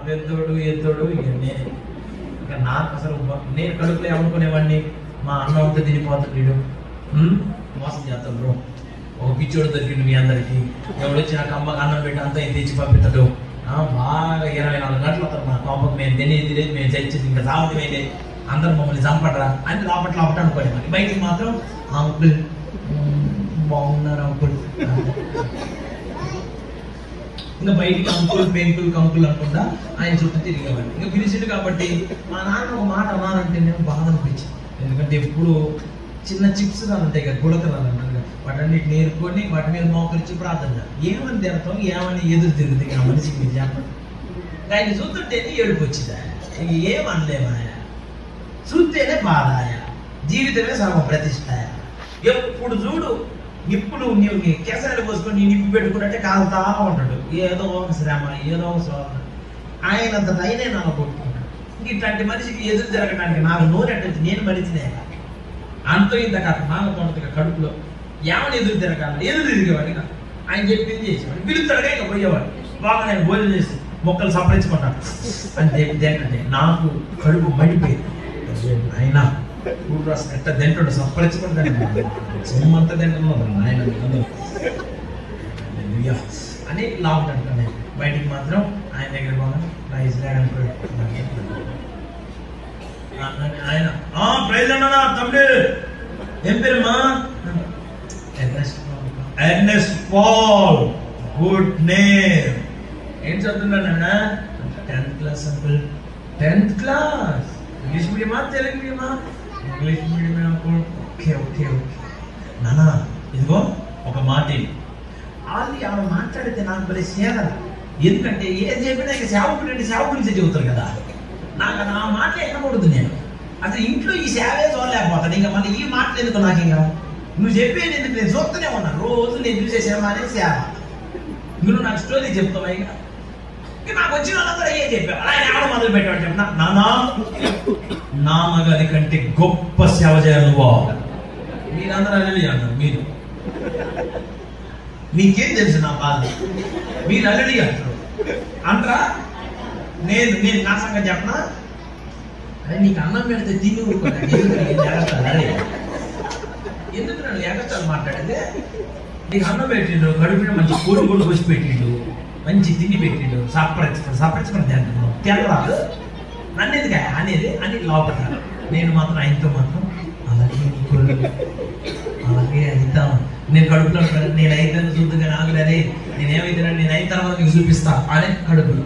పెద్దోడు ఎద్దోడు నేనే. ఇంకా నాకు అసలు నేను కడుపులో ఏమనుకునేవాడిని, మా అన్న ఉంటే తినిపోతాడు వీడు, మోసం చేస్తాడు బ్రో. ఒక పిచ్చోడు దొరికిండు మీ అందరికి, ఎవడొచ్చి నాకు అమ్మకి అన్నం పెట్టి అంతా తెచ్చి పంపిస్తాడు. బాగా 24 గంటలు అవుతారు మా కోపం. మేము తినేది లేదు, మేము చచ్చేది ఇంకా సాగుతూ వేయలే, అందరూ మమ్మల్ని చంపడరా అని లోపల అనుకోండి. మరి బయటికి మాత్రం అంకుల్ బాగున్నారు అంకుల్, ఇంకా బయటికి అంకుల్ పెంకుల్ కంకుల్ అనుకుంటా ఆయన చుట్టూ తిరిగేవాడు. ఇంకా పిలిచిండు కాబట్టి మా నాన్న ఒక మాట అన్నారంటే నేను బాధ అనిపించింది. ఎందుకంటే ఎప్పుడు చిన్న చిప్స్ రాలు ఉంటాయి కదా, గుడకరాలు అంటారు కదా, వాటన్నిటి నేర్చుకొని వాటి మీద మోకరించి ప్రార్థన. ఏమని తిడతాం, ఏమని ఎదురు తిరుగుతుంది ఆ మనిషికి మీరు చెప్పండి. ఆయన చూస్తుంటేనే ఏడుపు వచ్చింది. ఆయన ఏమనలేము, ఆయన చూస్తేనే బాధ, ఆయన జీవితమే సగం ప్రతిష్ట. ఎప్పుడు చూడు నిప్పులు నీవు కేసాలు పోసుకొని నిప్పు పెట్టుకున్నట్టే కాలుతా ఉంటాడు. ఏదో ఒక శ్రమ, ఏదో ఒక శ్రమ. ఆయనంత దయనే నాకు కొట్టుకుంటాడు. ఇట్లాంటి మనిషికి ఎదురు జరగడానికి నాకు నోరెట్టు, నేను మనిషినే అంతో ఇంత కాదు. నాన్న తోట కడుపులో ఏమని ఎదురు తిరగాలి, ఎదురు తిరిగేవాడు. ఆయన చెప్పింది చేసేవాడు, పిలుస్తాడుగా ఇక పోయేవాడు. బాగా నేను భోజనం చేసి మొక్కలు సంపరించుకుంటాను అని చెప్తే ఏంటంటే నాకు కడుపు మండిపోయింది. ఆయన కూడు రాసి ఎట్ట తింటాడు, సంపరించుకుంటాడు, సొమ్మంతా తింటున్నాడు ఆయన అని లాగుతాడు. నేను బయటికి మాత్రం ఆయన దగ్గర పోగా ప్రైజ్ లేడనుకోడు. ఆయన ప్రైజ్ అన్నా తమ్ముడు ఏం పేరమ్మా? Ernest Paul, good name. ఏం చదువుతున్నాడు? 10th class uncle. 10th class? English మీడియమా తెలుగు మీడియమా? English medium. Okay okay okay నాన్న, ఇదిగో ఒక మాట, వాళ్ళు ఆమె మాట్లాడితే నాకు బలి సేదన. ఎందుకంటే ఏది చెప్పినా ఇక సేవకుడు సేవ గురించి చెబుతారు కదా, నాకు అది ఆ మాటలు ఎక్కకూడదు. నేను అసలు ఇంట్లో ఈ సేవే చూడలేకపోతాను. ఇంకా మళ్ళీ ఈ మాటలు ఎందుకు నాకు? ఇంకా నువ్వు చెప్పేది ఎందుకు? నేను చూస్తూనే ఉన్నాను రోజు, నేను చూసే సేవ అనే సేవ. నువ్వు నాకు స్టోరీ చెప్తావా? ఇక నాకు వచ్చిన వాళ్ళందరూ అయ్యే చెప్పావు. అలా ఎవరు మొదలు పెట్టాడు చెప్పిన నానా, నా మగది కంటే గొప్ప సేవ చేయాలి నువ్వు. మీరందరూ అల్లెలి అంటారు. మీరు మీకేం తెలుసు నా బాధ? మీరు అల్లెలి అంటారు అంటారా? నేను నా సంగతి చెప్పనా? అరే నీకు అన్నం పెడితే తిని ఊరుకోండి. ఎందుకు నన్ను ఎగస్టాలు మాట్లాడితే? నీకు అన్నం పెట్టిండు, కడుపున మంచి కోడి కూడా వచ్చి పెట్టిండు, మంచి తిండి పెట్టిండు, సపరించుకుని తింటున్నావు, తెల్లరాదు నన్ను ఎందుకు అనేది అని లోపల. నేను మాత్రం ఆయనతో మాత్రం అలాగే అవుతాం. నేను కడుపులో నేను అయితే చూద్దు కానీ ఆగలేదే, నేనేమైతే నేను అయిన తర్వాత మీకు చూపిస్తా అనే కడుపులో.